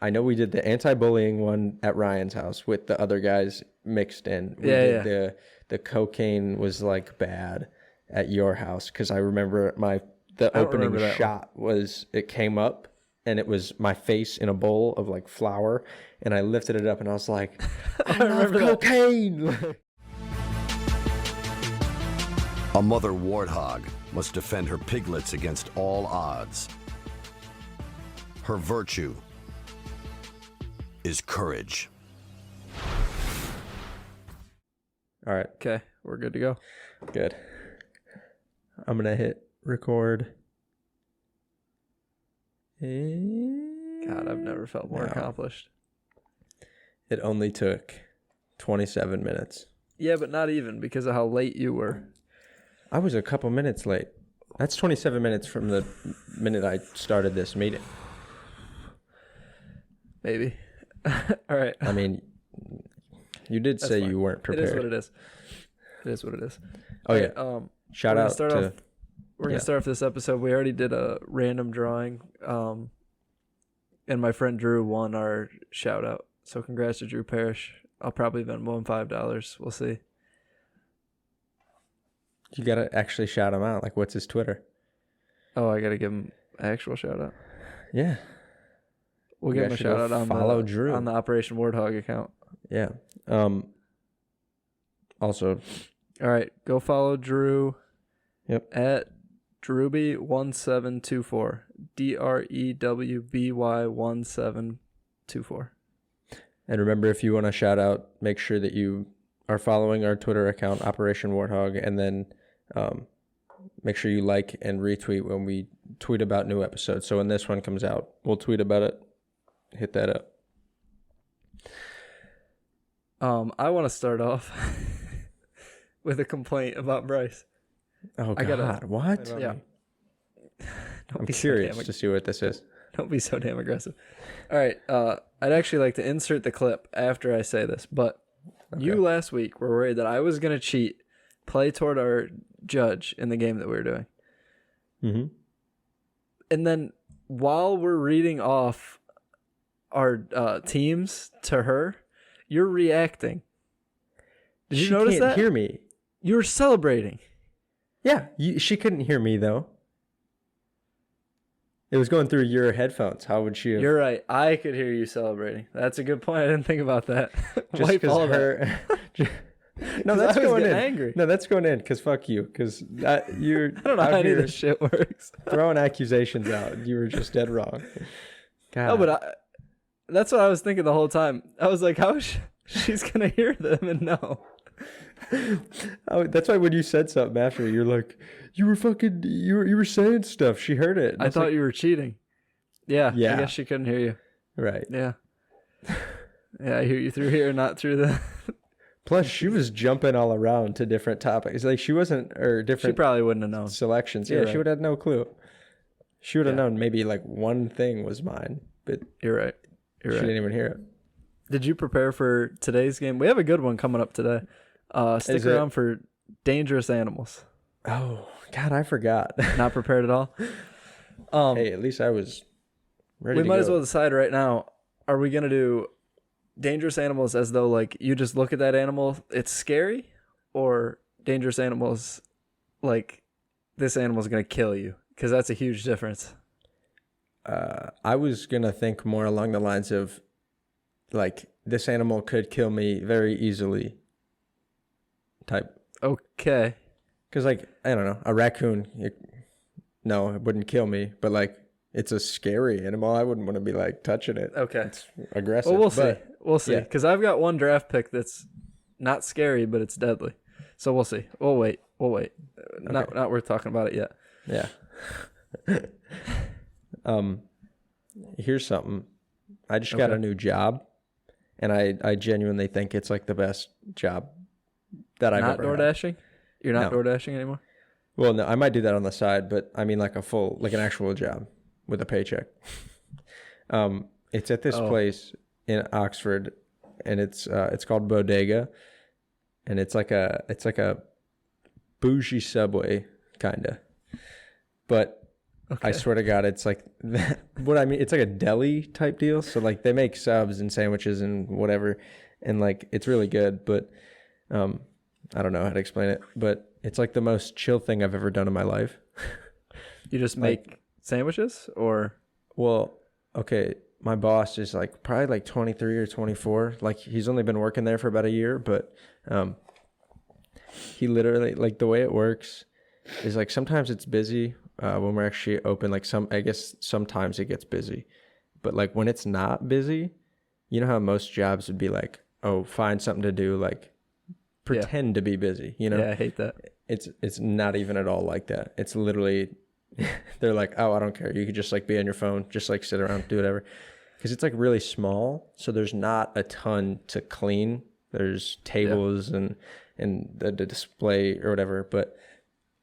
I know we did the anti-bullying one at Ryan's house with the other guys mixed in. We did the cocaine was like bad at your house because I remember the opening shot was it came up and it was my face in a bowl of like flour and I lifted it up and I was like, I love cocaine. A mother warthog must defend her piglets against all odds. Her virtue is courage. All right. Okay, we're good to go. Good. I'm going to hit record. God, I've never felt more accomplished. It only took 27 minutes. Yeah, but not even because of how late you were. I was a couple minutes late. That's 27 minutes from the minute I started this meeting. Maybe. All right. I mean, you did say you weren't prepared. It is what it is. It is what it is. Oh, yeah. Shout out to... We're going to start off this episode. We already did a random drawing, and my friend Drew won our shout out. So congrats to Drew Parrish. I'll probably Venmo him $5. We'll see. You got to actually shout him out. Like, what's his Twitter? Oh, I got to give him an actual shout out. Yeah. We'll give him a shout out on Drew on the Operation Warthog account. Yeah. Also, all right, go follow Drew. Yep. At Drewby1724. DREWBY1724. And remember, if you want to shout out, make sure that you are following our Twitter account, Operation Warthog, and then make sure you like and retweet when we tweet about new episodes. So when this one comes out, we'll tweet about it. Hit that up. I want to start off with a complaint about BRYCE. Oh, God. What? Yeah. I'm curious to see what this is. Don't be so damn aggressive. All right. I'd actually like to insert the clip after I say this, but you last week were worried that I was going to cheat, play toward our judge in the game that we were doing. Mm-hmm. And then while we're reading off our teams to her, you're reacting. Did you notice that? She can't hear me. You were celebrating. Yeah, she couldn't hear me, though. It was going through your headphones. How would she have... You're right. I could hear you celebrating. That's a good point. I didn't think about that. Just because her... No, that's going in. Angry. No, that's going in because fuck you. Because you're... I don't know how any of this shit works. Throwing accusations out. You were just dead wrong. God. No, but that's what I was thinking the whole time. I was like, how is she's going to hear them and know? Oh, that's why when you said something after, you're like, you were saying stuff. She heard it. I thought you were cheating. Yeah. Yeah. I guess she couldn't hear you. Right. Yeah. Yeah, I hear you through here, not through the... Plus, she was jumping all around to different topics. Like, she wasn't, or different... She probably wouldn't have known. Selections. Yeah, right. She would have no clue. She would have known maybe, like, one thing was mine, but... You're right. She didn't even hear it. Did you prepare for today's game? We have a good one coming up today. Stick around for Dangerous Animals. Oh, God, I forgot. Not prepared at all? Hey, at least I was ready to go. We might as well decide right now, are we going to do Dangerous Animals as though, like, you just look at that animal, it's scary? Or Dangerous Animals, like, this animal's going to kill you? Because that's a huge difference. I was going to think more along the lines of, like, this animal could kill me very easily type. Okay. Because, like, I don't know, a raccoon, it wouldn't kill me, but, like, it's a scary animal. I wouldn't want to be, like, touching it. Okay. It's aggressive. Well, we'll see. We'll see. Yeah. Because I've got one draft pick that's not scary, but it's deadly. So we'll see. We'll wait. Okay. Not worth talking about it yet. Yeah. Here's something. I just got a new job, and I genuinely think it's, like, the best job that I've ever Not DoorDashing? had. You're not DoorDashing anymore? Well, no, I might do that on the side, but I mean like an actual job with a paycheck. It's at this place in Oxford, and it's called Bodega, and it's like a bougie Subway kinda, but I swear to God, it's like what I mean. It's like a deli type deal. So like they make subs and sandwiches and whatever, and like it's really good. But I don't know how to explain it. But it's like the most chill thing I've ever done in my life. You just make sandwiches, or? Well, okay. My boss is like probably like 23 or 24. Like he's only been working there for about a year, but he literally, like the way it works is like sometimes it's busy. When we're actually open, like I guess sometimes it gets busy, but like when it's not busy, you know how most jobs would be like, oh, find something to do, like pretend to be busy, you know? Yeah, I hate that. It's not even at all like that. It's literally, they're like, oh, I don't care. You could just like be on your phone, just like sit around, do whatever. Cause it's like really small. So there's not a ton to clean. There's tables and the display or whatever, but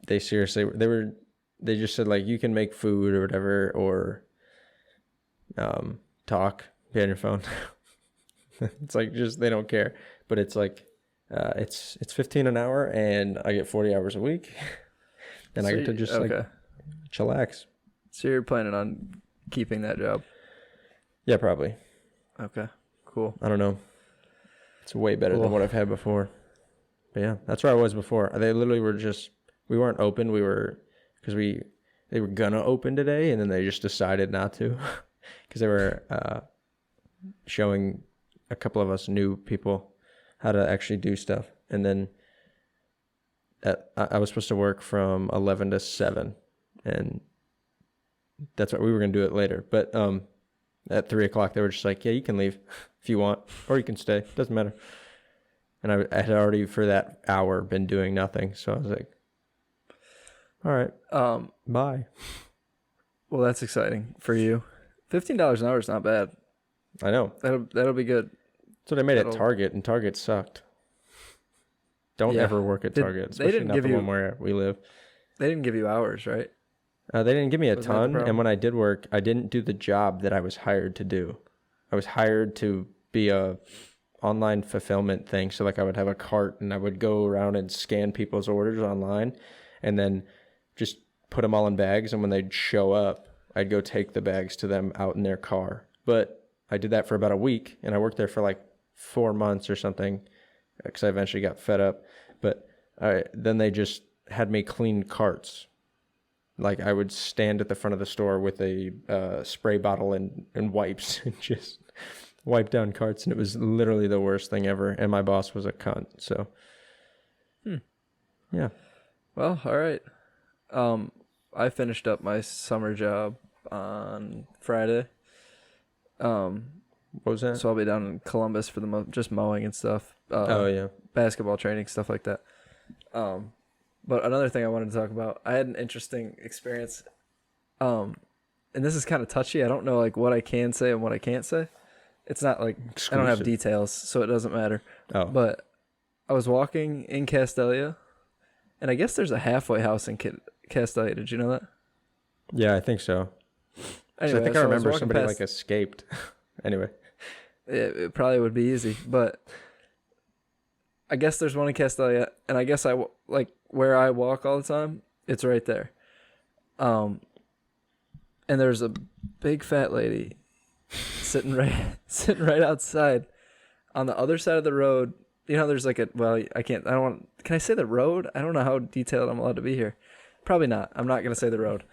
they seriously, they just said like you can make food or whatever, or talk, be on your phone. It's like just they don't care. But it's like it's $15 an hour and I get 40 hours a week. And I get to just like chillax. So you're planning on keeping that job? Yeah, probably. Okay, cool. I don't know. It's way better than what I've had before. But yeah, that's where I was before. They literally were just, we weren't open. We were, because they were gonna open today, and then they just decided not to, because they were showing a couple of us new people how to actually do stuff. And then I was supposed to work from 11 to 7, and that's what we were gonna do it later. But at 3 o'clock, they were just like, yeah, you can leave if you want, or you can stay. Doesn't matter. And I had already for that hour been doing nothing, so I was like, all right, bye. Well, that's exciting for you. $15 an hour is not bad. I know. That'll be good. That's what I made at Target, and Target sucked. Don't ever work at Target, especially not the one where we live. They didn't give you hours, right? They didn't give me a ton, and when I did work, I didn't do the job that I was hired to do. I was hired to be a online fulfillment thing, so like I would have a cart, and I would go around and scan people's orders online, and then just put them all in bags, and when they'd show up, I'd go take the bags to them out in their car. But I did that for about a week, and I worked there for like 4 months or something, because I eventually got fed up. But then they just had me clean carts. Like I would stand at the front of the store with a spray bottle and wipes and just wipe down carts, and it was literally the worst thing ever. And my boss was a cunt, so yeah. Well, all right. I finished up my summer job on Friday. What was that? So I'll be down in Columbus for just mowing and stuff. Basketball training, stuff like that. But another thing I wanted to talk about, I had an interesting experience. And this is kind of touchy. I don't know like what I can say and what I can't say. It's not like exclusive. I don't have details, so it doesn't matter. Oh. But I was walking in Castelia, and I guess there's a halfway house in Castelia. Did you know that? Yeah, I think so. Anyway, I think I remember somebody like escaped. Anyway. It probably would be easy, but I guess there's one in Castelia, and I guess like where I walk all the time, it's right there. And there's a big fat lady sitting right outside on the other side of the road. You know, there's like can I say the road? I don't know how detailed I'm allowed to be here. Probably not. I'm not going to say the road.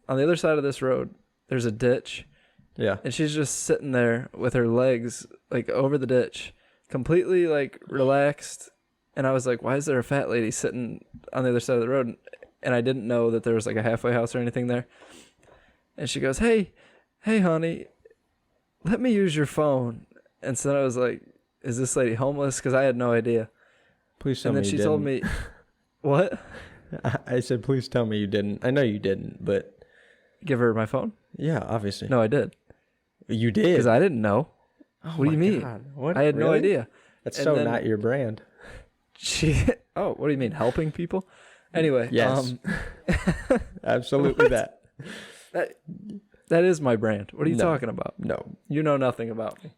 On the other side of this road, there's a ditch. Yeah. And she's just sitting there with her legs like over the ditch, completely like relaxed. And I was like, why is there a fat lady sitting on the other side of the road? And I didn't know that there was like a halfway house or anything there. And she goes, hey, honey, let me use your phone. And so I was like, is this lady homeless? Because I had no idea. Please tell me you didn't. And then she told me, what? I said, please tell me you didn't. I know you didn't, but. Give her my phone? Yeah, obviously. No, I did. You did? Because I didn't know. Oh, what do you mean? God. What? I had no idea. That's so not your brand. What do you mean? Helping people? Anyway. Yes. Absolutely that. That is my brand. What are you talking about? No. You know nothing about me.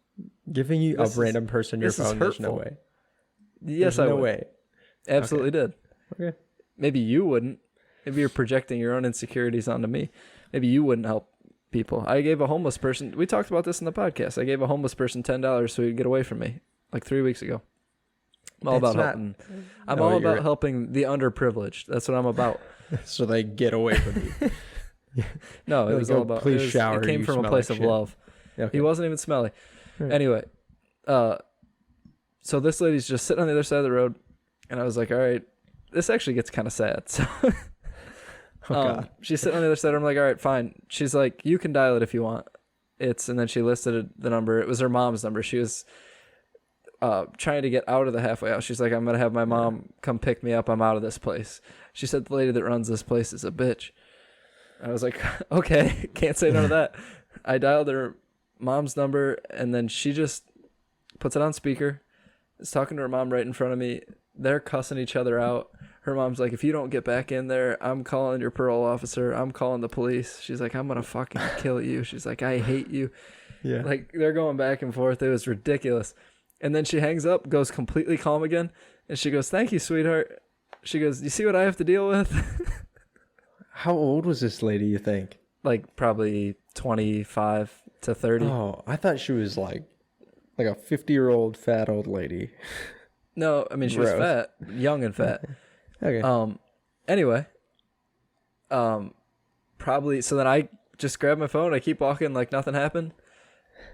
Giving you a random person your phone, there's no way. Yes, there's no way. Absolutely did. Okay. Maybe you wouldn't. Maybe you're projecting your own insecurities onto me. Maybe you wouldn't help people. I gave a homeless person, we talked about this in the podcast. I gave a homeless person $10 so he'd get away from me like 3 weeks ago. I'm all about helping. I'm all about helping the underprivileged. That's what I'm about. So they get away from you. No, it was all about. Please shower. It came from a place of love. Okay. He wasn't even smelly. Right. Anyway, so this lady's just sitting on the other side of the road, and I was like, all right, this actually gets kind of sad. So she's sitting on the other side. I'm like, all right, fine. She's like, you can dial it if you want. And then she listed the number. It was her mom's number. She was trying to get out of the halfway house. She's like, I'm going to have my mom come pick me up. I'm out of this place. She said the lady that runs this place is a bitch. I was like, okay, can't say no to that. I dialed her mom's number, and then she just puts it on speaker. Is talking to her mom right in front of me. They're cussing each other out. Her mom's like, if you don't get back in there, I'm calling your parole officer. I'm calling the police. She's like, I'm going to fucking kill you. She's like, I hate you. Yeah. Like, they're going back and forth. It was ridiculous. And then she hangs up, goes completely calm again, and she goes, thank you, sweetheart. She goes, you see what I have to deal with? How old was this lady, you think? Like, probably 25 to 30. Oh, I thought she was like a 50-year-old fat old lady. No, I mean, she was fat, young and fat. Okay. Anyway, probably, so then I just grab my phone, I keep walking like nothing happened,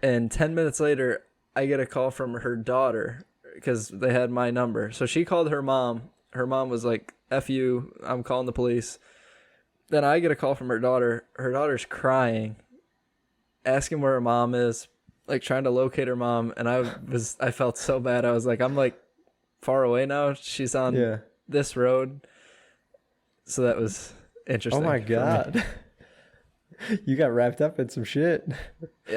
and 10 minutes later, I get a call from her daughter, because they had my number. So she called her mom. Her mom was like, F you, I'm calling the police. Then I get a call from her daughter. Her daughter's crying, asking where her mom is, like trying to locate her mom. And I felt so bad. I was like, I'm like far away now. She's on this road. So that was interesting. Oh my God. You got wrapped up in some shit.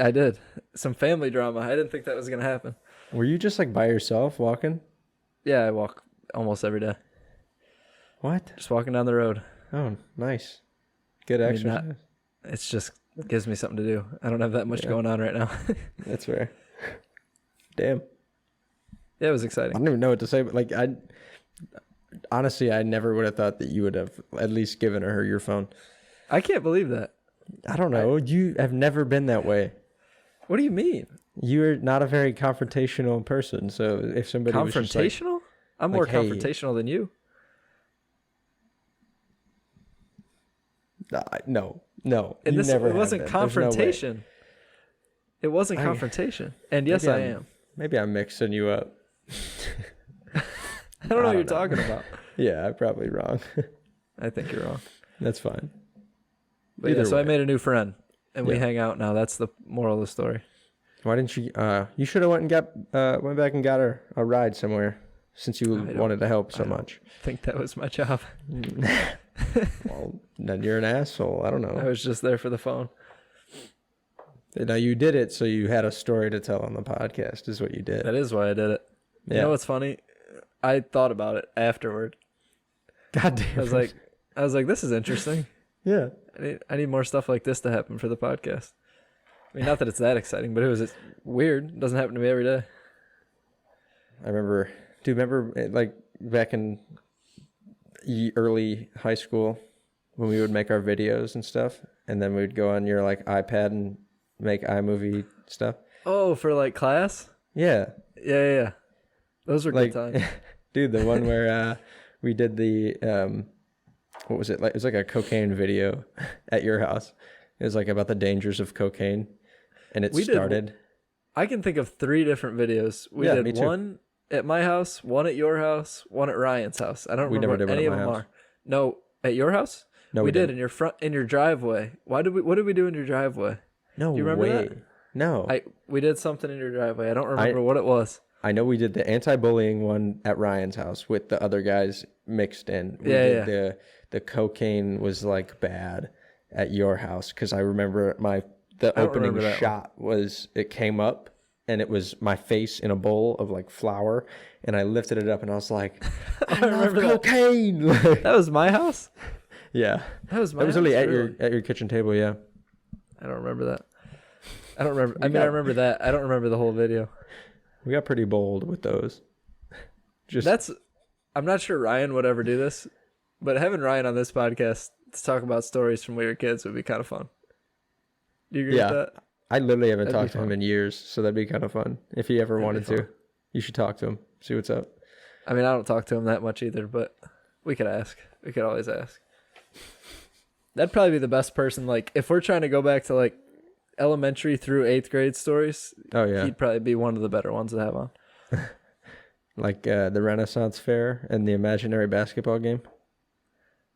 I did. Some family drama. I didn't think that was going to happen. Were you just like by yourself walking? Yeah, I walk almost every day. What? Just walking down the road. Oh, nice. Good exercise. It's just gives me something to do. I don't have that much going on right now. That's fair. Damn. Yeah, it was exciting. I don't even know what to say, but like honestly, I never would have thought that you would have at least given her your phone. I can't believe that. I don't know. You have never been that way. What do you mean? You're not a very confrontational person. So if somebody confrontational, was just like, I'm more confrontational than you. No. And you never it wasn't confrontation. No, it wasn't confrontation. And yes, I am. Maybe I'm mixing you up. I don't know what you're talking about. Yeah, I'm probably wrong. I think you're wrong. That's fine. But yeah, so I made a new friend, and we hang out now. That's the moral of the story. Why didn't you? You should have went back and got her a ride somewhere, since you wanted to help so much. I think that was my job. Well, then you're an asshole. I don't know. I was just there for the phone. Now you did it, so you had a story to tell on the podcast. Is what you did. That is why I did it. Yeah. You know what's funny? I thought about it afterward. God damn. I was like, this is interesting. Yeah. I need more stuff like this to happen for the podcast. I mean, not that it's that exciting, but it's weird. It doesn't happen to me every day. I remember. Do you remember like back in early high school when we would make our videos and stuff, and then we would go on your like iPad and make iMovie stuff? Oh, for like class? Yeah. Yeah. Those were good times. Dude, the one where we did the what was it? Like it was like a cocaine video at your house. It was like about the dangers of cocaine. And I can think of 3 different videos. We did one at my house, one at your house, one at Ryan's house. I don't remember what any of them are. No, at your house? No, we did in your driveway. What did we do in your driveway? No, do you remember that? No. We did something in your driveway. I don't remember what it was. I know we did the anti-bullying one at Ryan's house with the other guys mixed in. We did the cocaine was like bad at your house, because I remember the opening shot was it came up and it was my face in a bowl of like flour, and I lifted it up and I was like, I love cocaine. That was my house? Yeah. That was my house? Only at your kitchen table, yeah. I don't remember that. I don't remember. I remember that. I don't remember the whole video. We got pretty bold with those. I'm not sure Ryan would ever do this, But having Ryan on this podcast to talk about stories from when we were kids would be kind of fun. Do you agree with that? I literally haven't That'd be talked to him in years, so that'd be kind of fun. If he ever wanted to, you should talk to him, see what's up. I mean, I don't talk to him that much either, but we could ask. We could always ask. That'd probably be the best person. Like, if we're trying to go back to like elementary through 8th grade stories, he'd probably be one of the better ones to have on. Like the Renaissance Fair and the imaginary basketball game.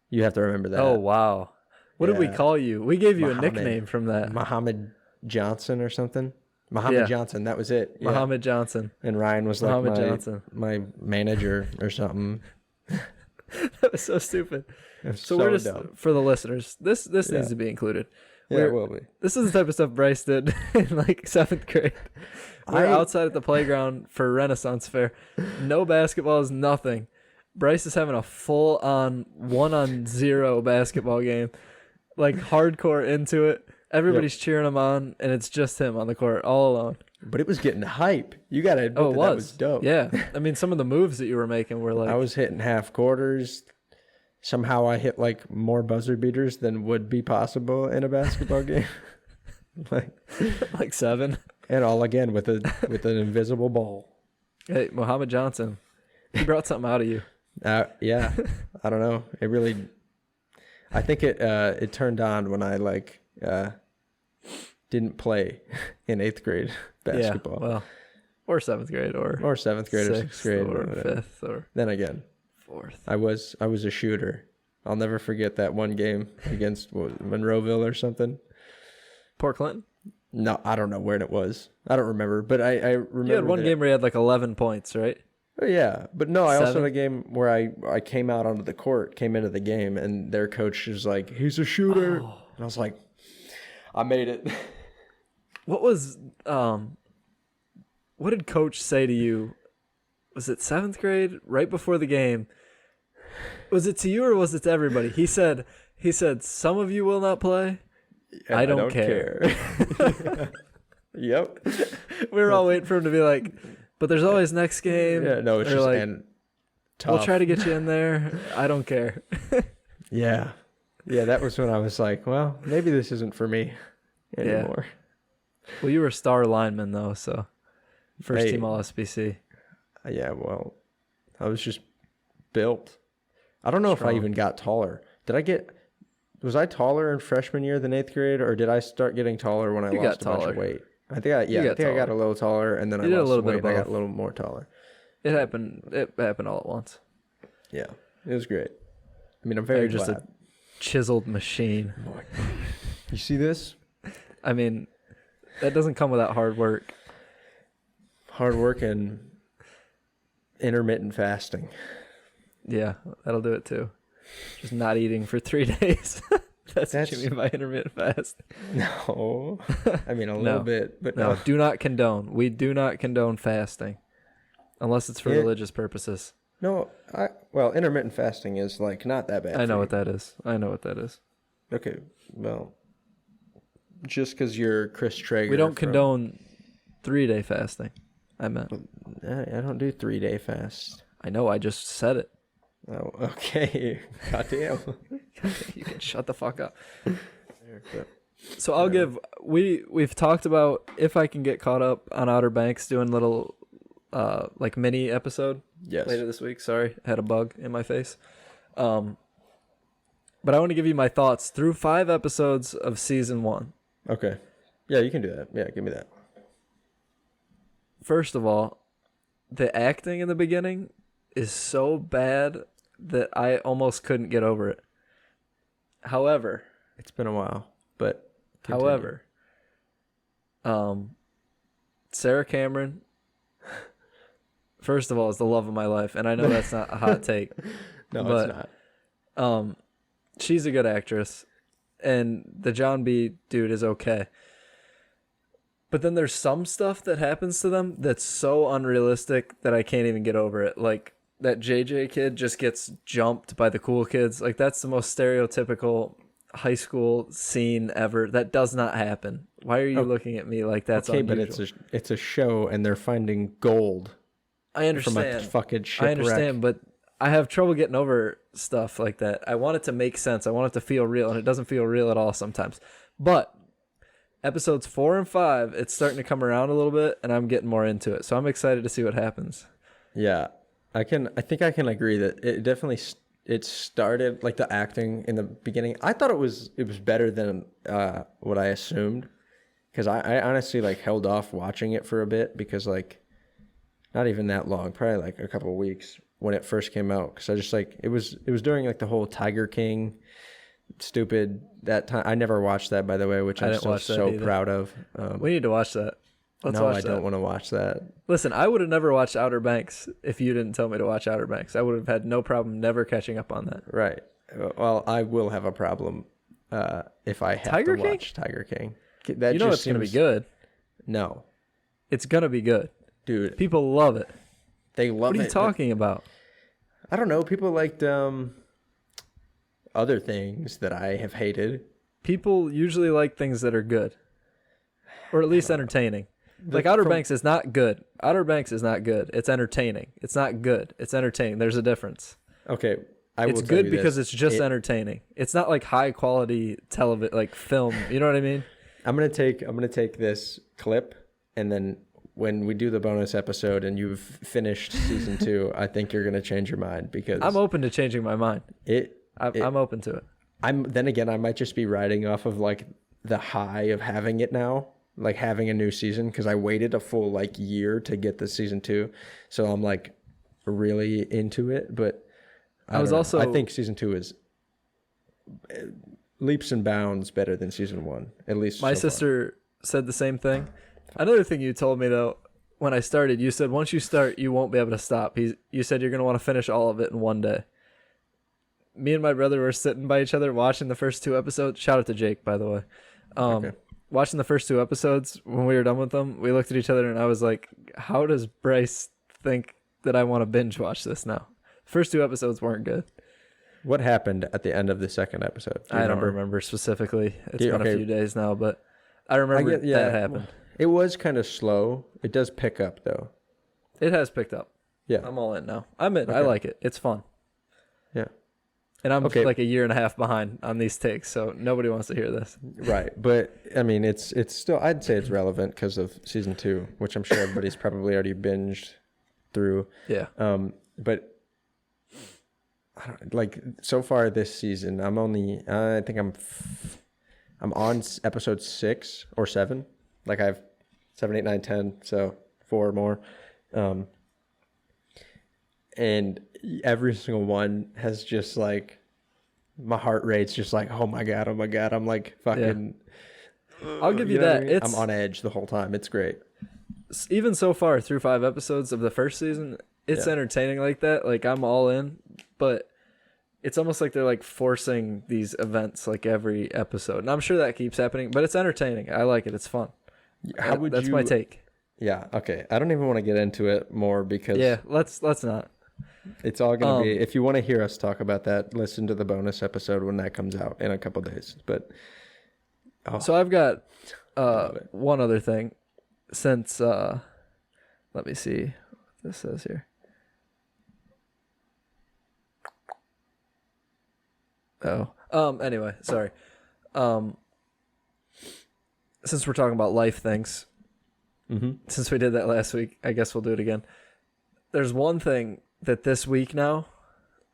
You have to remember that. Oh, wow. What did we call you? We gave you a nickname from that. Muhammad Johnson or something. Muhammad Johnson, that was it. Yeah. Muhammad Johnson. And Ryan was like my manager or something. That was so stupid. So we're just dumb. For the listeners, this needs to be included. Yeah, it will be. This is the type of stuff Bryce did in like 7th grade. We're outside at the playground for Renaissance Fair. No basketballs, nothing. Bryce is having a full-on 1-on-0 basketball game. Like, hardcore into it. Everybody's cheering him on, and it's just him on the court, all alone. But it was getting hype. You got to admit that was dope. Yeah. I mean, some of the moves that you were making were like... I was hitting half quarters. Somehow I hit, like, more buzzer beaters than would be possible in a basketball game. Like 7. And all again with an invisible ball. Hey, Muhammad Johnson. He brought something out of you. Yeah. I don't know. It really... I think it turned on when I, like... didn't play in 8th grade basketball. Yeah, well, or 7th grade, or 7th grade, or 6th grade, or 5th, or then again 4th. I was a shooter. I'll never forget that one game against Monroeville or something. Port Clinton? No, I don't know where it was. I don't remember, but I remember. You had one game where you had like 11 points, right? Oh, yeah, but no, I also had a game where I came out onto the court, came into the game, and their coach was like, "He's a shooter," and I was like, "I made it." What was what did coach say to you? Was it 7th grade, right before the game? Was it to you or was it to everybody? He said, some of you will not play. And I don't care. Yep. We were all waiting for him to be like, but there's always next game. Yeah, no, it's just like, tough. We'll try to get you in there. I don't care. Yeah. Yeah, that was when I was like, well, maybe this isn't for me anymore. Yeah. Well, you were a star lineman, though, so first team All-SBC. Yeah, well, I was just built. I don't know if I even got taller. Was I taller in freshman year than 8th grade, or did I start getting taller when I lost a bunch of weight? I think I got a little taller, and then I lost some weight, and I got a little more taller. It happened all at once. Yeah, it was great. I mean, I'm very glad. Just a chiseled machine. You see this? I mean, that doesn't come without hard work. Hard work and intermittent fasting. Yeah, that'll do it too. Just not eating for 3 days. That's what you mean by intermittent fast. No. I mean, a little bit. But no, do not condone. We do not condone fasting. Unless it's for religious purposes. No, intermittent fasting is like not that bad. I know what that is. Okay, well, just because you're Chris Traeger. We don't condone 3-day fasting. I meant. I don't do 3-day fasts. I know, I just said it. Oh, okay. Goddamn. You can shut the fuck up. So I'll give. We've talked about if I can get caught up on Outer Banks doing little like mini episode. Yes. Later this week. Sorry, I had a bug in my face. But I want to give you my thoughts through 5 episodes of season 1. Okay. Yeah, you can do that. Yeah, give me that. First of all, the acting in the beginning is so bad that I almost couldn't get over it. However, it's been a while, but continue. However, Sarah Cameron, first of all, is the love of my life, and I know that's not a hot take. No, it's not. She's a good actress, and the John B. dude is okay. But then there's some stuff that happens to them that's so unrealistic that I can't even get over it. Like, that JJ kid just gets jumped by the cool kids. Like, that's the most stereotypical high school scene ever. That does not happen. Why are you looking at me like that's unusual? But it's a show, and they're finding gold. I understand. From a fucking shipwreck. I understand, but I have trouble getting over stuff like that. I want it to make sense. I want it to feel real, and it doesn't feel real at all sometimes. But episodes 4 and 5, it's starting to come around a little bit, and I'm getting more into it. So I'm excited to see what happens. Yeah, I think I can agree that it definitely it started like the acting in the beginning. I thought it was better than what I assumed, because I honestly like held off watching it for a bit, because like not even that long, probably like a couple of weeks when it first came out, because I just like it was during like the whole Tiger King stupid that time. I never watched that, by the way, which I'm still so proud of. We need to watch that. Let's no, watch I that. don't want to watch that. Listen, I would have never watched Outer Banks if you didn't tell me to watch Outer Banks. I would have had no problem never catching up on that. Right. Well, I will have a problem if I have to watch Tiger King. That you know it's going to be good. No. It's going to be good. Dude. People love it. They love it. What are you talking about? I don't know. People liked other things that I have hated. People usually like things that are good, or at least entertaining. Like Outer Banks is not good. Outer Banks is not good. It's entertaining. It's not good. It's entertaining. There's a difference. Okay. It's good because it's just entertaining. It's not like high quality television, like film. You know what I mean? I'm gonna take this clip, and then when we do the bonus episode and you've finished season 2, I think you're gonna change your mind, because I'm open to changing my mind. I'm open to it. Then again, I might just be riding off of like the high of having it now, like having a new season, because I waited a full like year to get the season 2, so I'm like really into it. But I think season 2 is leaps and bounds better than season 1, at least. My sister said the same thing. Another thing you told me though, when I started, you said once you start, you won't be able to stop. You said you're gonna want to finish all of it in one day. Me and my brother were sitting by each other watching the first 2 episodes. Shout out to Jake, by the way. Okay. Watching the first 2 episodes, when we were done with them, we looked at each other and I was like, how does Bryce think that I want to binge watch this now? First 2 episodes weren't good. What happened at the end of the second episode? I don't remember specifically. It's been a few days now, but I remember that happened. It was kind of slow. It does pick up, though. It has picked up. Yeah. I'm all in now. I'm in. Okay. I like it. It's fun. Yeah. And I'm like a year and a half behind on these takes, so nobody wants to hear this. Right. But, I mean, it's still, I'd say it's relevant because of season 2, which I'm sure everybody's probably already binged through. Yeah. But, I don't, like, so far this season, I think I'm on episode 6 or 7. Like, I have 7, 8, 9, 10, so 4 more. And every single one has just like, my heart rate's just like, oh my god, I'm like fucking. Yeah. I'll give you that. I mean? I'm on edge the whole time. It's great. Even so far through 5 episodes of the first season, it's entertaining like that. Like, I'm all in, but it's almost like they're like forcing these events like every episode, and I'm sure that keeps happening. But it's entertaining. I like it. It's fun. That's my take. Yeah. Okay. I don't even want to get into it more because let's not. It's all going to be, if you want to hear us talk about that, listen to the bonus episode when that comes out in a couple of days. But so I've got one other thing since let me see what this says here. Anyway, sorry. Since we're talking about life things, since we did that last week, I guess we'll do it again. There's one thing that this week now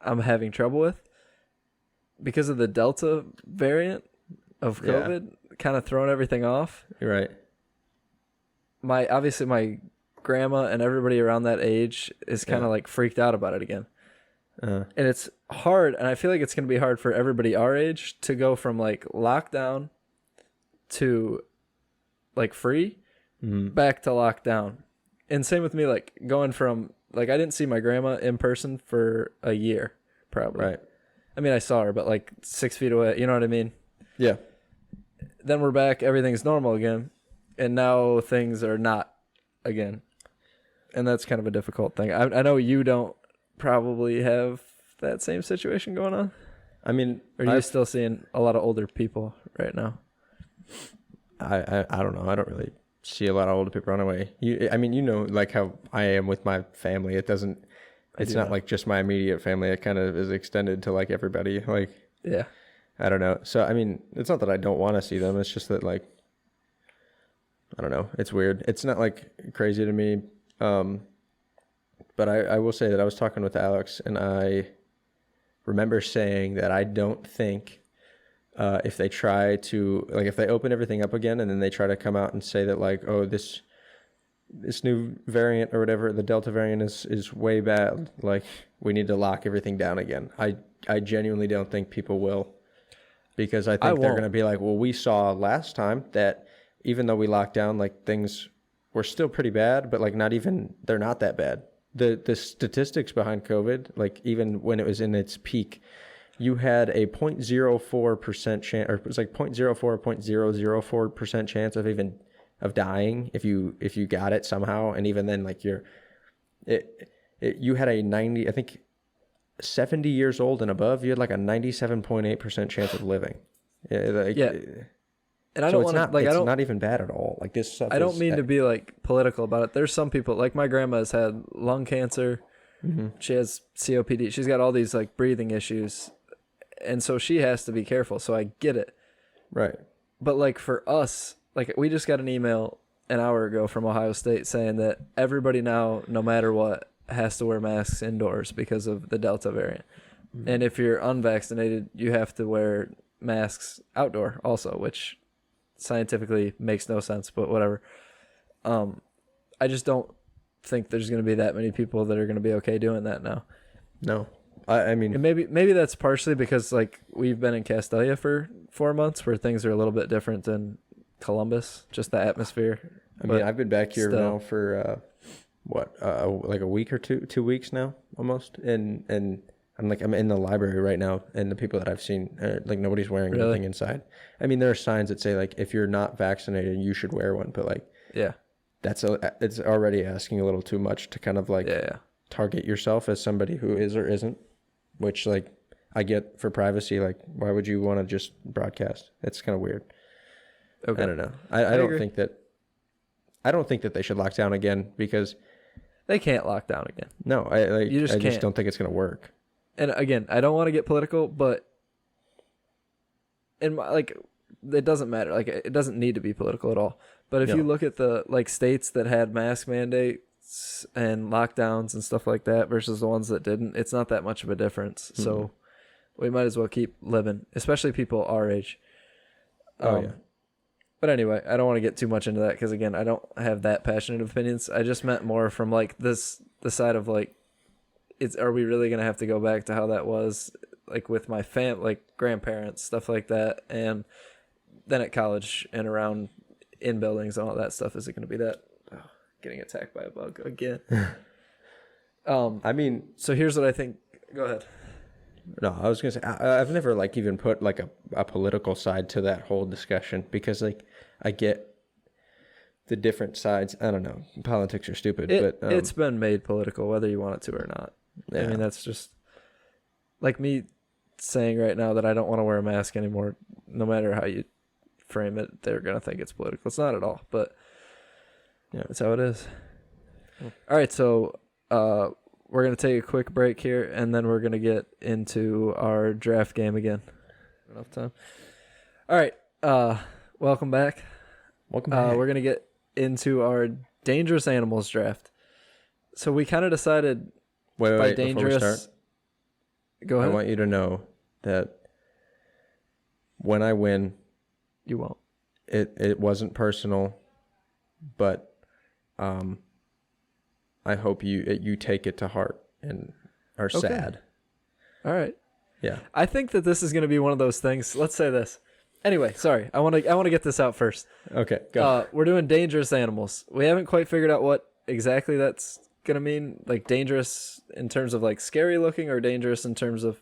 I'm having trouble with because of the Delta variant of COVID, kind of throwing everything off. You're right. Obviously my grandma and everybody around that age is kind of like freaked out about it again. And it's hard, and I feel like it's going to be hard for everybody our age to go from like lockdown to like free back to lockdown. And same with me, like going from like, I didn't see my grandma in person for a year, probably. Right. I mean, I saw her, but like 6 feet away. You know what I mean? Yeah. Then we're back. Everything's normal again. And now things are not again. And that's kind of a difficult thing. I know you don't probably have that same situation going on. I mean, are you still seeing a lot of older people right now? I don't know. I don't really see a lot of older people run away. I mean, you know, like how I am with my family. It doesn't. It's not like just my immediate family. It kind of is extended to like everybody. Like, yeah, I don't know. So, I mean, it's not that I don't want to see them. It's just that like, I don't know. It's weird. It's not like crazy to me. But I will say that I was talking with Alex, and I remember saying that I don't think if they try to, like, if they open everything up again and then they try to come out and say that, like, oh, this new variant or whatever, the Delta variant is way bad, like, we need to lock everything down again. I genuinely don't think people will, because I think they're going to be like, well, we saw last time that even though we locked down, like, things were still pretty bad, but, like, they're not that bad. The statistics behind COVID, like, even when it was in its peak, you had a 0.04% chance, or it was like 0.04 or 0.004% chance of dying if you got it somehow. And even then, like, you had a 90, I think 70 years old and above, you had like a 97.8% chance of living. Yeah. And I don't want to, like, it's not even bad at all. Like, this stuff I don't mean to be like political about it. There's some people, like my grandma has had lung cancer. Mm-hmm. She has COPD. She's got all these like breathing issues. And so she has to be careful. So I get it. Right. But like for us, like we just got an email an hour ago from Ohio State saying that everybody now, no matter what, has to wear masks indoors because of the Delta variant. Mm-hmm. And if you're unvaccinated, you have to wear masks outdoor also, which scientifically makes no sense, but whatever. I just don't think there's going to be that many people that are going to be okay doing that now. No. I mean, and maybe that's partially because like we've been in Castalia for 4 months where things are a little bit different than Columbus, just the atmosphere. I mean, I've been back here now for like a week or 2 weeks now almost, and I'm in the library right now, and the people that I've seen, like, nobody's wearing anything inside. I mean, there are signs that say like if you're not vaccinated, you should wear one, but like, yeah, it's already asking a little too much to kind of like target yourself as somebody who is or isn't. Which, like, I get for privacy. Like, why would you want to just broadcast? It's kind of weird. Okay. I don't know. I don't think that they should lock down again, because they can't lock down again. No, I just don't think it's going to work. And again, I don't want to get political, but it doesn't matter. Like, it doesn't need to be political at all. But if you look at the like states that had mask mandates and lockdowns and stuff like that versus the ones that didn't, it's not that much of a difference. Mm-hmm. So we might as well keep living, especially people our age. But anyway, I don't want to get too much into that because, again, I don't have that passionate of opinions. I just meant more from like the side of like, are we really going to have to go back to how that was, like with my like grandparents, stuff like that, and then at college and around in buildings and all that stuff? Is it going to be that? Getting attacked by a bug again. I mean, so here's what I think. Go ahead. No, I was gonna say I've never like even put like a political side to that whole discussion, because like I get the different sides. I don't know. Politics are stupid, but it's been made political whether you want it to or not. Yeah. I mean, that's just like me saying right now that I don't want to wear a mask anymore. No matter how you frame it, they're gonna think it's political. It's not at all, but. Yeah, that's how it is. All right, so we're going to take a quick break here, and then we're going to get into our draft game again. Enough time. All right, welcome back. Welcome back. We're going to get into our dangerous animals draft. So we kind of decided by dangerous. Before we start, go ahead. I want you to know that when I win, you won't. It wasn't personal, but I hope you take it to heart and are sad. All right. Yeah. I think that this is going to be one of those things. Let's say this. Anyway, sorry. I want to get this out first. Okay, go. We're doing dangerous animals. We haven't quite figured out what exactly that's going to mean. Like dangerous in terms of like scary looking, or dangerous in terms of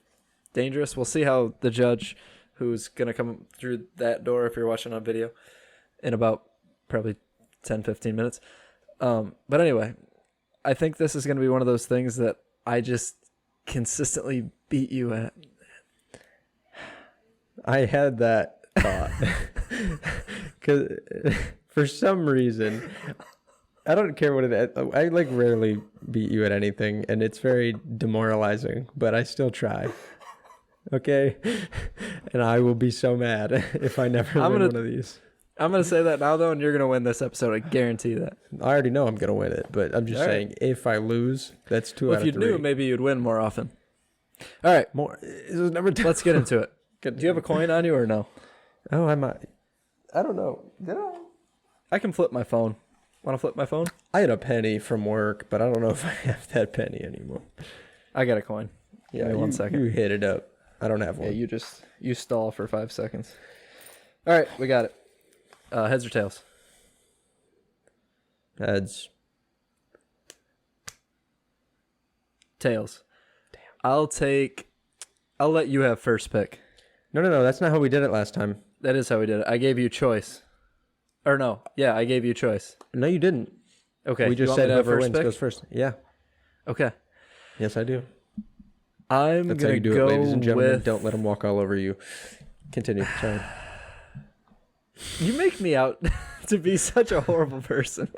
dangerous. We'll see how the judge, who's going to come through that door if you're watching on video, in about probably 10, 15 minutes. But anyway, I think this is going to be one of those things that I just consistently beat you at. I had that thought because for some reason I don't care what it is. I like rarely beat you at anything, and it's very demoralizing, but I still try. Okay? And I will be so mad if I never win one of these. I'm going to say that now, though, and you're going to win this episode. I guarantee that. I already know I'm going to win it, but I'm just saying, if I lose, that's 2 out of 3. If you knew, maybe you'd win more often. All right. More. This is number 2. Let's get into it. Do you have a coin on you or no? Oh, I might. I don't know. Did I? I can flip my phone. Want to flip my phone? I had a penny from work, but I don't know if I have that penny anymore. I got a coin. Yeah, Give me 1 second. You hit it up. I don't have one. Yeah, you stall for 5 seconds. All right, we got it. Heads or tails? Heads. Tails. Damn. I'll let you have first pick. No. That's not how we did it last time. That is how we did it. I gave you choice. Or no. Yeah, I gave you choice. No, you didn't. Okay. We just said whoever wins goes first. Yeah. Okay. Yes, I do. I'm That's gonna how you do go it, ladies and gentlemen. with... Don't let them walk all over you. Continue. Sorry. You make me out to be such a horrible person.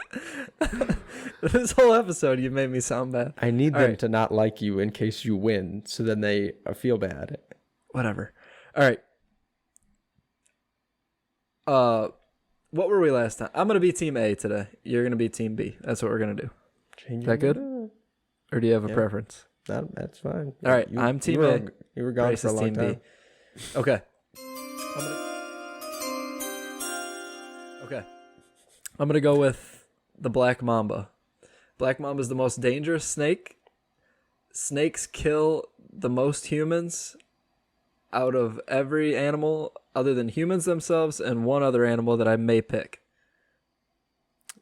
This whole episode, you made me sound bad. I need them to not like you in case you win, so then they feel bad. Whatever. All right. What were we last time? I'm gonna be Team A today. You're gonna be Team B. That's what we're gonna do. Is that good? Or do you have a preference? That's fine. All right, I'm Team A. You were gone Bryce for a is long Team time. B. Okay. I'm gonna go with the black mamba. Black mamba is the most dangerous snake. Snakes kill the most humans out of every animal other than humans themselves and one other animal that I may pick.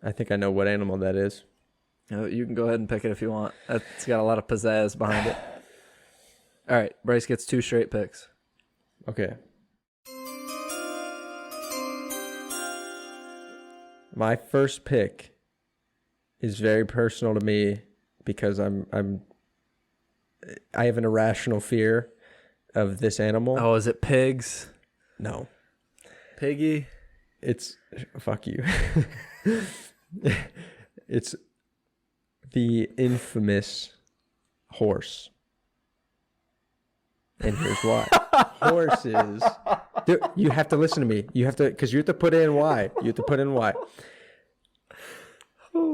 I think I know what animal that is. You can go ahead and pick it if you want. It's got a lot of pizzazz behind it. All right, Bryce gets 2 straight picks. Okay. My first pick is very personal to me because I have an irrational fear of this animal. Oh, is it pigs? No. Piggy? It's fuck you. It's the infamous horse. And here's why. Horses. Dude, you have to listen to me. You have to, because you have to put in why. You have to put in why.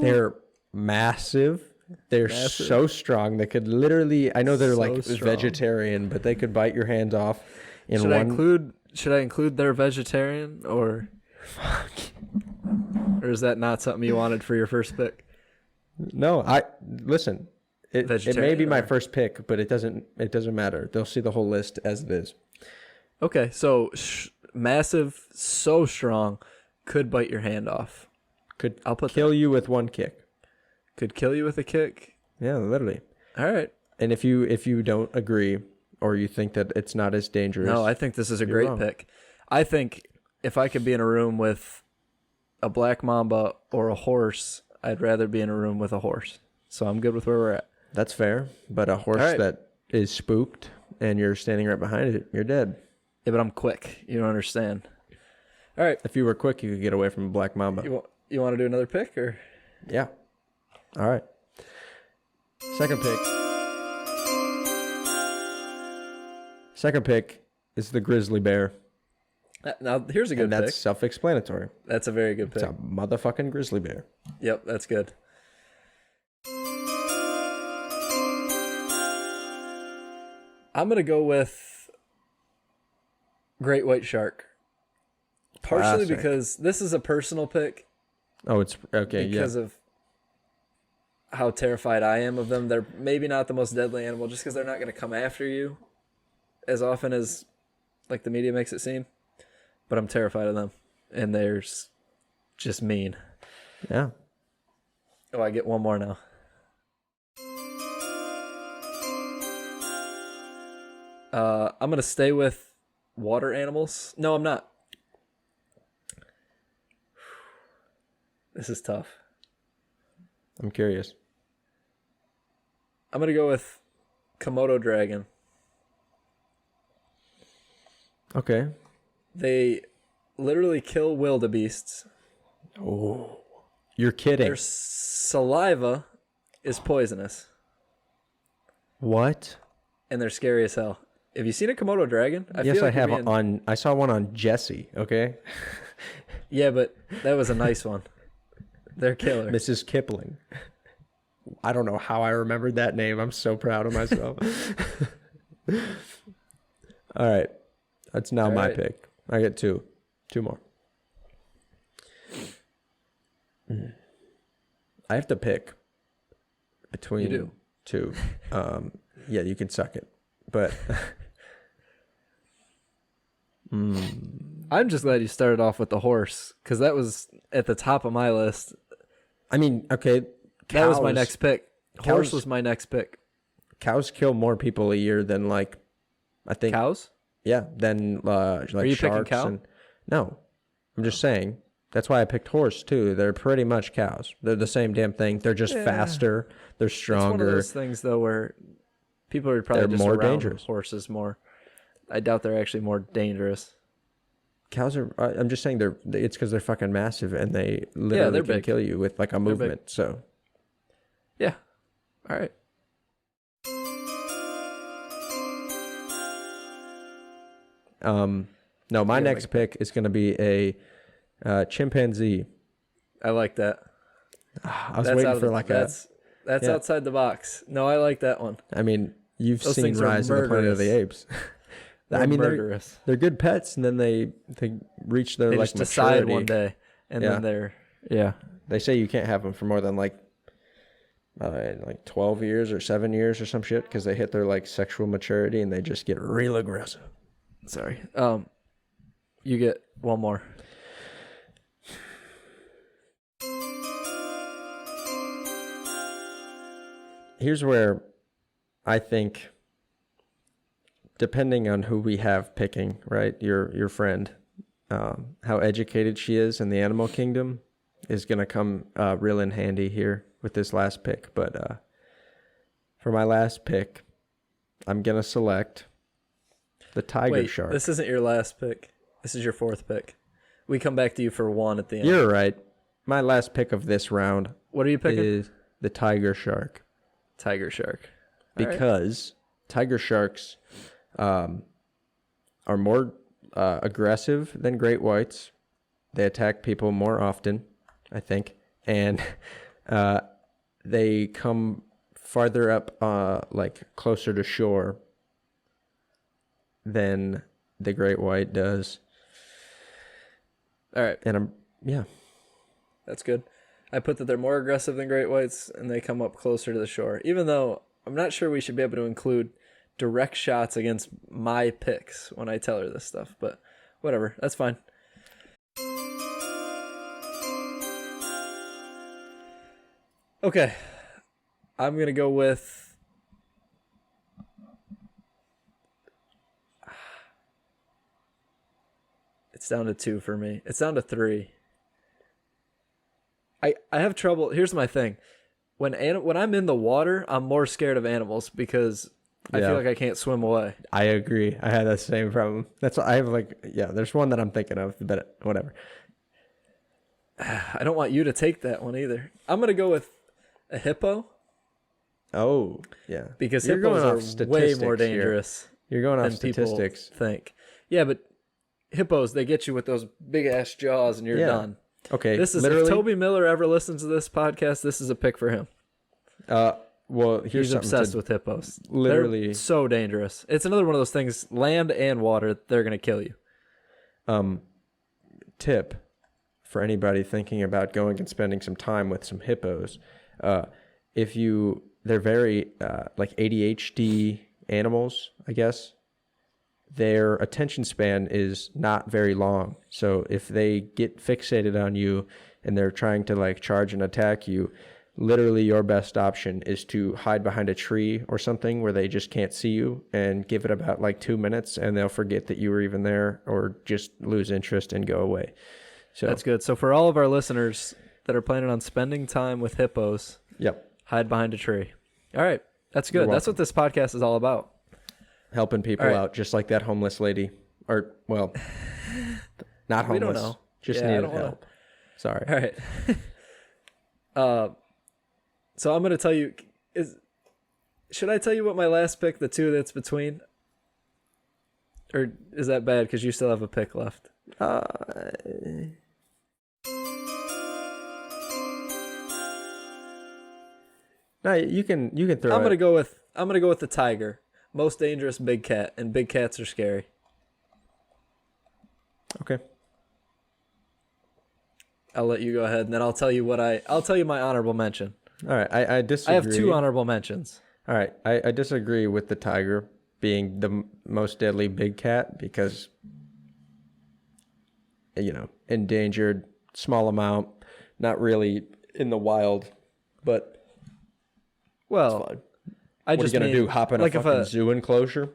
They're massive. They're so strong. They could literally, I know they're like vegetarian, but they could bite your hands off in Should I include their vegetarian or or is that not something you wanted for your first pick? No, listen. It may be my first pick, but it doesn't matter. They'll see the whole list as it is. Okay, so massive, so strong, could bite your hand off. I'll kill you with one kick. Could kill you with a kick? Yeah, literally. All right. And if you don't agree or you think that it's not as dangerous. No, I think this is a great pick. I think if I could be in a room with a black mamba or a horse, I'd rather be in a room with a horse. So I'm good with where we're at. That's fair, but a horse that is spooked and you're standing right behind it, you're dead. Yeah, but I'm quick. You don't understand. All right. If you were quick, you could get away from a black mamba. You want to do another pick or? Yeah. All right. Second pick. Second pick is the grizzly bear. Now, here's a good pick. That's self-explanatory. That's a very good pick. It's a motherfucking grizzly bear. Yep, that's good. I'm going to go with great white shark. Partially because this is a personal pick. Oh, it's okay. Because of how terrified I am of them. They're maybe not the most deadly animal just because they're not going to come after you as often as like the media makes it seem. But I'm terrified of them. And they're just mean. Yeah. Oh, I get one more now. I'm going to stay with water animals. No, I'm not. This is tough. I'm curious. I'm going to go with Komodo dragon. Okay. They literally kill wildebeests. Oh. You're kidding. Their saliva is poisonous. What? And they're scary as hell. Have you seen a Komodo dragon? Yes, I have. I saw one on Jessie. Okay. Yeah, but that was a nice one. They're killer. Mrs. Kipling. I don't know how I remembered that name. I'm so proud of myself. All right. That's now my pick. I get two. Two more. I have to pick between two. Yeah, you can suck it. But I'm just glad you started off with the horse, because that was at the top of my list. I mean, okay. That was my next pick. Horse was my next pick. Cows kill more people a year than I think. Cows? Yeah, than Are you sharks. picking cow? No, I'm just saying. That's why I picked horse too. They're pretty much cows. They're the same damn thing. They're just faster. They're stronger. It's one of those things though where people are probably just more around dangerous. Horses more. I doubt they're actually more dangerous. Cows are. I'm just saying it's because they're fucking massive and they literally can kill you with like a movement. So. Yeah. All right. No, my next pick is going to be a chimpanzee. I like that. I was waiting for That's outside the box. No, I like that one. I mean, you've Those seen things are Rise of the Planet of the Apes. I mean, murderous. They're good pets, and then they reach their They like just decide maturity. one day, and then they're They say you can't have them for more than like 12 years or 7 years or some shit, because they hit their like sexual maturity and they just get real aggressive. Sorry. You get one more. Here's where I think, depending on who we have picking, right, your friend, how educated she is in the animal kingdom is going to come real in handy here with this last pick. But for my last pick, I'm going to select the tiger shark. This isn't your last pick. This is your fourth pick. We come back to you for one at the end. You're right. My last pick of this round What are you picking? is the tiger shark. Tiger shark. Because tiger sharks are more aggressive than great whites. They attack people more often, I think. And they come farther up, like closer to shore than the great white does. All right. And That's good. I put that they're more aggressive than great whites, and they come up closer to the shore. Even though I'm not sure we should be able to include direct shots against my picks when I tell her this stuff, but whatever. That's fine. Okay. I'm going to go with... It's down to 2 for me. It's down to 3. I have trouble. Here's my thing. When I'm in the water, I'm more scared of animals because I feel like I can't swim away. I agree. I had that same problem. That's what I have. There's one that I'm thinking of, but whatever. I don't want you to take that one either. I'm gonna go with a hippo. Oh, yeah. Because hippos are way more dangerous. You're going off than statistics. People think. Yeah, but hippos, they get you with those big ass jaws, and you're done. Okay, this is if Toby Miller ever listens to this podcast, this is a pick for him. Well, he's obsessed with hippos. Literally, they're so dangerous. It's another one of those things. Land and water, they're gonna kill you. Tip for anybody thinking about going and spending some time with some hippos. They're very like ADHD animals, I guess. Their attention span is not very long. So if they get fixated on you and they're trying to like charge and attack you, literally your best option is to hide behind a tree or something where they just can't see you and give it about like 2 minutes and they'll forget that you were even there or just lose interest and go away. So that's good. So for all of our listeners that are planning on spending time with hippos, hide behind a tree. All right. That's good. That's what this podcast is all about. Helping people out, just like that homeless lady. Or, well, not homeless. We don't know. Just needed help. Sorry. All right. So I'm gonna tell you. Should I tell you what my last pick? The two that's between. Or is that bad because you still have a pick left? No, you can throw. I'm gonna go with the tiger, most dangerous big cat, and big cats are scary. Okay. I'll let you go ahead, and then I'll tell you my honorable mention. All right, I disagree. I have two honorable mentions. All right, I disagree with the tiger being the most deadly big cat because, endangered, small amount, not really in the wild, but well, it's fine. What are you gonna do? Hop in a fucking zoo enclosure?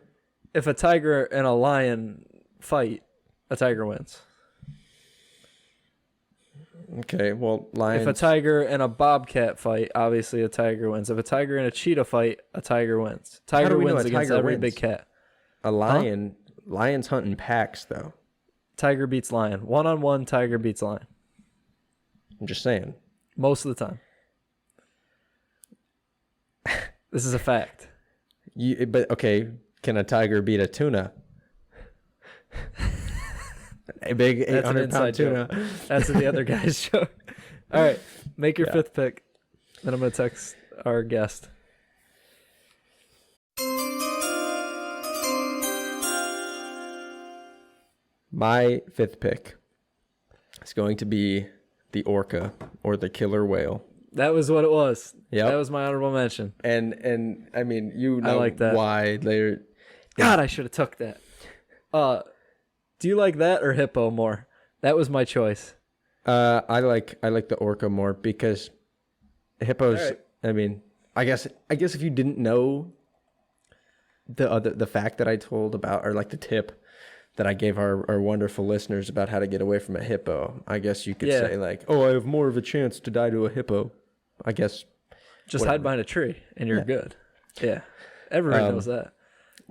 If a tiger and a lion fight, a tiger wins. Okay, well, lions. If a tiger and a bobcat fight, obviously a tiger wins. If a tiger and a cheetah fight, a tiger wins. Tiger wins against every big cat. A lion, lions hunt in packs, though. Tiger beats lion. 1-on-1, tiger beats lion. I'm just saying. Most of the time. This is a fact. But okay, can a tiger beat a tuna? A big 800-pound tuna. Joke. That's the other guy's joke. All right, make your fifth pick. Then I'm going to text our guest. My fifth pick is going to be the orca or the killer whale. That was what it was. Yeah, that was my honorable mention. And I mean, I like that. Why they're. God, I should have took that. Do you like that or hippo more? That was my choice. I like the orca more because hippos. Right. I mean, I guess if you didn't know the fact that I told about, or like the tip that I gave our wonderful listeners about how to get away from a hippo, I guess you could say like, oh, I have more of a chance to die to a hippo. I guess just hide behind a tree and you're good. Yeah, everyone knows that.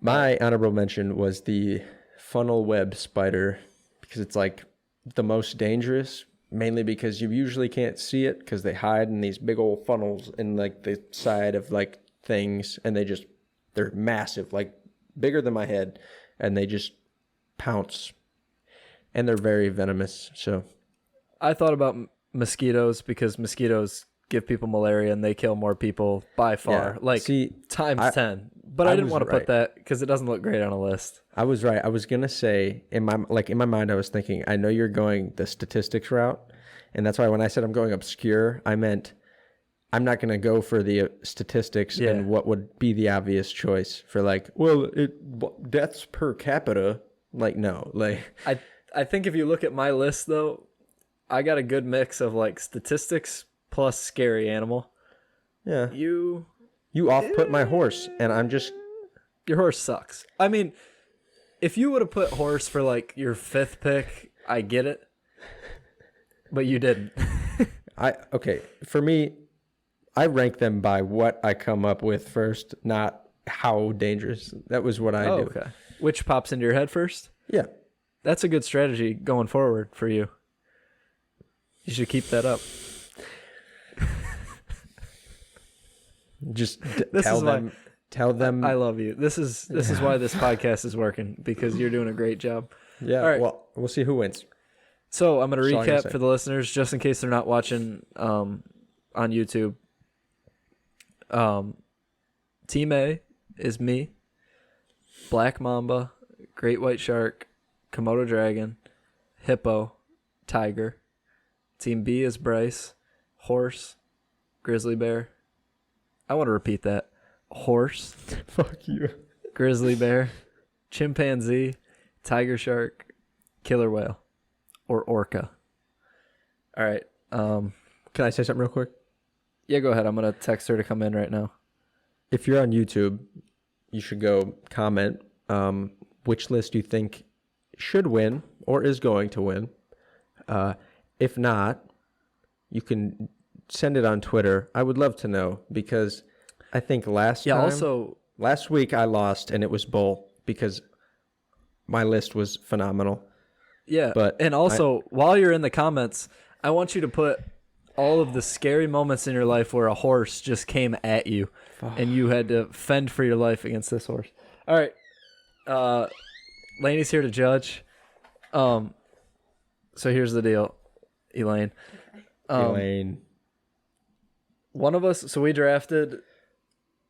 My honorable mention was the funnel web spider because it's like the most dangerous, mainly because you usually can't see it because they hide in these big old funnels in like the side of like things, and they're massive, like bigger than my head, and they just pounce, and they're very venomous. So I thought about mosquitoes because mosquitoes give people malaria and they kill more people by far, times 10. But I didn't want to put that because it doesn't look great on a list. I was right. I was gonna say in my mind, I was thinking, I know you're going the statistics route, and that's why when I said I'm going obscure, I meant I'm not gonna go for the statistics and what would be the obvious choice for deaths per capita. Like no, like I think if you look at my list though, I got a good mix of like statistics plus scary animal. Yeah, you off-put my horse, and I'm just... Your horse sucks. I mean, if you would have put horse for, like, your fifth pick, I get it. But you didn't. Okay, for me, I rank them by what I come up with first, not how dangerous. That was what I do. Okay. Which pops into your head first? Yeah. That's a good strategy going forward for you. You should keep that up. Just tell them I love you. This is why this podcast is working, because you're doing a great job. Yeah. All right. Well, we'll see who wins. So I'm going to recap for the listeners, just in case they're not watching on YouTube. Team A is me, Black Mamba, Great White Shark, Komodo Dragon, Hippo, Tiger. Team B is Bryce, Horse, Grizzly Bear. I want to repeat that. Horse. Fuck you. Grizzly Bear, Chimpanzee, Tiger Shark, Killer Whale, or Orca. All right. Can I say something real quick? Yeah, go ahead. I'm going to text her to come in right now. If you're on YouTube, you should go comment which list you think should win or is going to win. If not, you can send it on Twitter. I would love to know, because I think last week I lost, and it was Bull, because my list was phenomenal. Yeah, and also while you're in the comments, I want you to put all of the scary moments in your life where a horse just came at you and you had to fend for your life against this horse. All right. Laney's here to judge. So here's the deal, Elaine. Elaine. One of us, so we drafted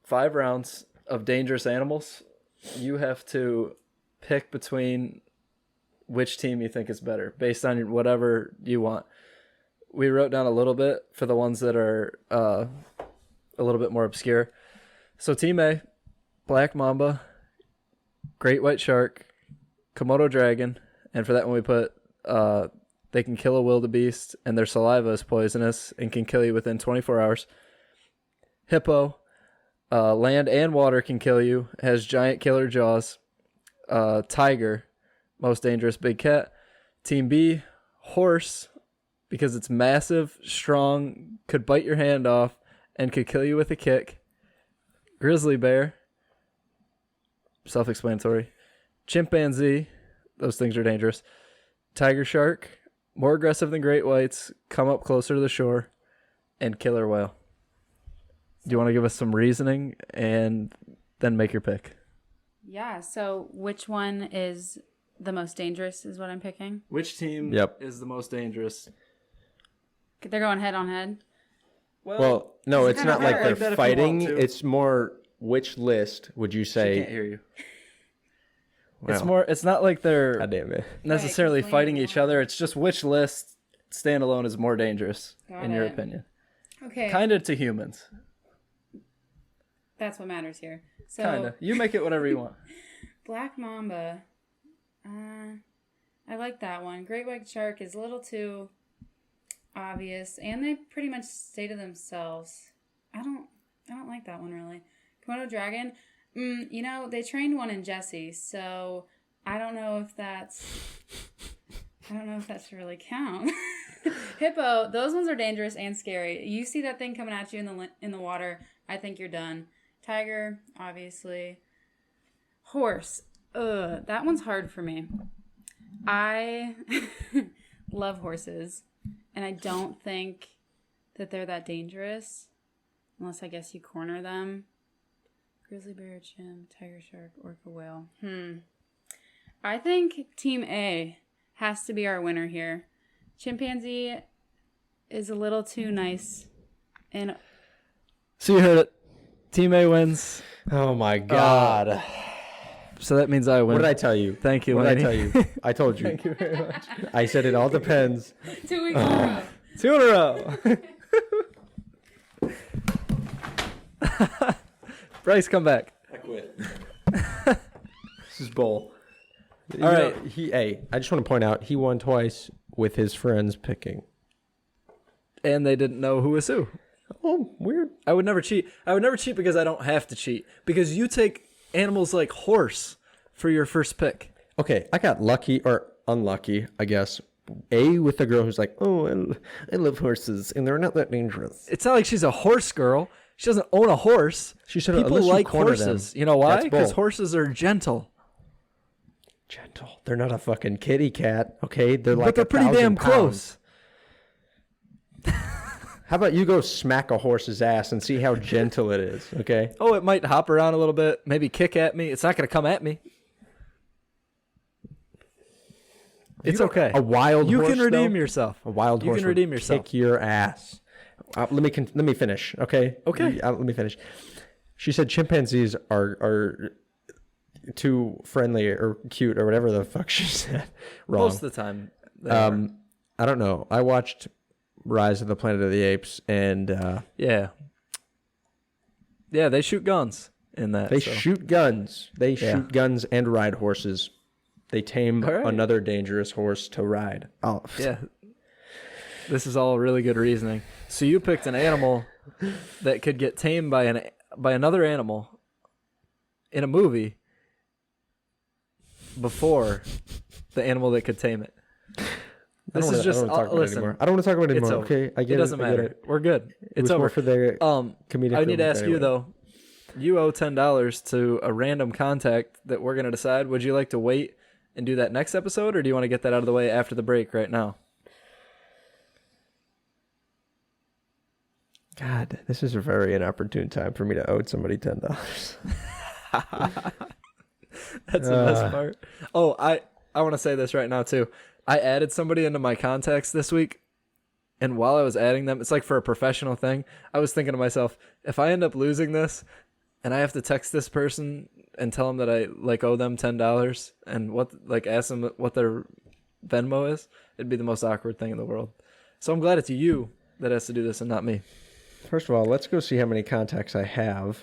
5 rounds of dangerous animals. You have to pick between which team you think is better based on whatever you want. We wrote down a little bit for the ones that are a little bit more obscure. So Team A, black mamba, great white shark, Komodo dragon, and for that one we put they can kill a wildebeest and their saliva is poisonous and can kill you within 24 hours. Hippo, land and water can kill you, has giant killer jaws. Tiger, most dangerous big cat. Team B, horse, because it's massive, strong, could bite your hand off, and could kill you with a kick. Grizzly bear, self-explanatory. Chimpanzee, those things are dangerous. Tiger shark, more aggressive than great whites, come up closer to the shore. And killer whale. Do you want to give us some reasoning and then make your pick? Yeah, so which one is the most dangerous is what I'm picking? Which team is the most dangerous? They're going head on head. Well, no, it's not like hard. they're fighting. It's more which list would you say? She can't hear you. Wow. It's not like they're God damn it. necessarily Right, fighting each other. It's just which list standalone is more dangerous in your opinion. Okay. Kind of to humans. That's what matters here. So Kind of. You make it whatever you want. Black mamba. I like that one. Great white shark is a little too obvious, and they pretty much stay to themselves. I don't like that one really. Komodo dragon. They trained one in Jesse, so I don't know if that should really count. Hippo, those ones are dangerous and scary. You see that thing coming at you in the water, I think you're done. Tiger, obviously. Horse, that one's hard for me. I love horses, and I don't think that they're that dangerous, unless I guess you corner them. Grizzly bear, chimp, tiger shark, orca whale. I think Team A has to be our winner here. Chimpanzee is a little too nice. And So you heard it. Team A wins. Oh my God. So that means I win. What did I tell you? Thank you, What did I Laney. tell you? I told you. Thank you very much. I said it all depends. 2 weeks in a row. 2 in a row. Bryce, come back. I quit. This is bull. All right. I just want to point out he won twice with his friends picking. And they didn't know who was who. Oh, weird. I would never cheat. I would never cheat because I don't have to cheat. Because you take animals like horse for your first pick. Okay, I got lucky or unlucky, I guess. With the girl who's like, oh, I love horses, and they're not that dangerous. It's not like she's a horse girl. She doesn't own a horse. She said, people unless you like corner horses. them. You know why? That's bull. Because horses are gentle. Gentle. They're not a fucking kitty cat, okay? They're like But they're pretty 1,000 damn pounds. close. How about you go smack a horse's ass and see how gentle it is, okay? Oh, it might hop around a little bit, maybe kick at me. It's not going to come at me. It's okay. A wild You horse, can redeem though, yourself. A wild You horse can would redeem yourself. kick your ass. Let me finish, okay? Okay. Let me finish. She said chimpanzees are too friendly or cute or whatever the fuck she said. Wrong. Most of the time. they are. I don't know. I watched Rise of the Planet of the Apes, and Yeah. Yeah, they shoot guns in that. they so. shoot guns. They Yeah. shoot guns and ride horses. They tame All right. another dangerous horse to ride. Oh, Yeah. This is all really good reasoning. So you picked an animal that could get tamed by another animal in a movie before the animal that could tame it. This is just I don't want to talk about it listen. anymore. I don't want to talk about it It's anymore. over. Okay, I get It doesn't I get matter. it. We're good. It It's was over. more for the comedic. I need to relief ask you anyway. though. You owe $10 to a random contact that we're gonna decide. Would you like to wait and do that next episode, or do you want to get that out of the way after the break right now? God, this is a very inopportune time for me to owe somebody $10. That's the best part. Oh, I want to say this right now too. I added somebody into my contacts this week, and while I was adding them, it's like for a professional thing. I was thinking to myself, if I end up losing this, and I have to text this person and tell them that I like owe them $10 and ask them what their Venmo is, it'd be the most awkward thing in the world. So I'm glad it's you that has to do this and not me. First of all, let's go see how many contacts I have.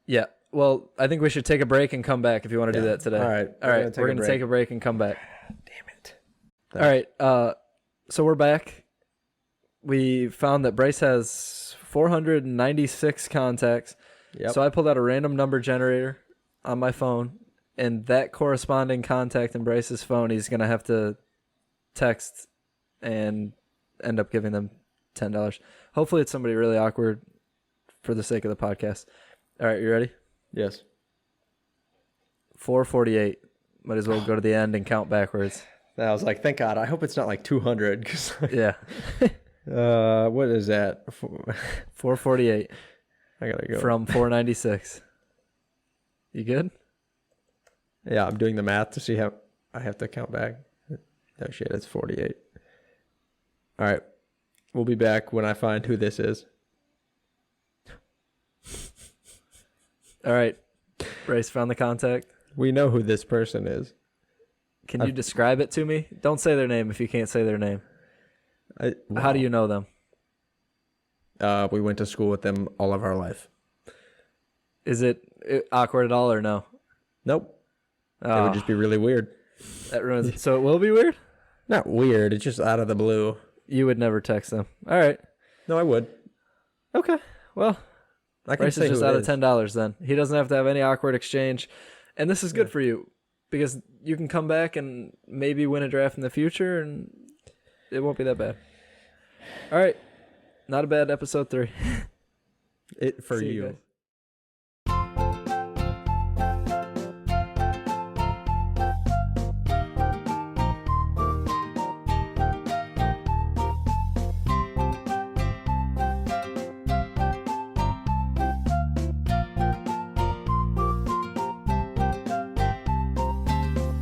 Yeah. Well, I think we should take a break and come back if you want to do that today. All right. We're going to take a break and come back. Damn it. All right. So we're back. We found that Bryce has 496 contacts. Yep. So I pulled out a random number generator on my phone, and that corresponding contact in Bryce's phone, he's going to have to text and end up giving them $10. Hopefully it's somebody really awkward for the sake of the podcast. All right, you ready? Yes. 448. Might as well go to the end and count backwards. I was like, thank God. I hope it's not like 200. Cause Yeah. what is that? 448 I gotta go. from 496. You good? Yeah, I'm doing the math to see how I have to count back. Oh shit, it's 48. All right. We'll be back when I find who this is. All right. Bryce found the contact. We know who this person is. Can you describe it to me? Don't say their name if you can't say their name. How do you know them? We went to school with them all of our life. Is it awkward at all or no? Nope. It would just be really weird. That ruins it. So it will be weird? Not weird. It's just out of the blue. You would never text them. All right. No, I would. Okay. Well, I can Bryce say is just who out it of is. $10 then. He doesn't have to have any awkward exchange. And this is good for you because you can come back and maybe win a draft in the future and it won't be that bad. All right. Not a bad episode 3. It for See you. guys.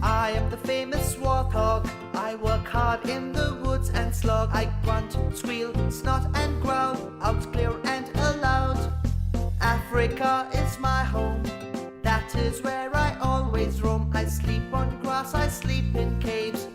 I am the famous Warthog. I work hard in the woods and slog. I grunt, squeal, snot and growl, out clear and aloud. Africa is my home. That is where I always roam. I sleep on grass, I sleep in caves.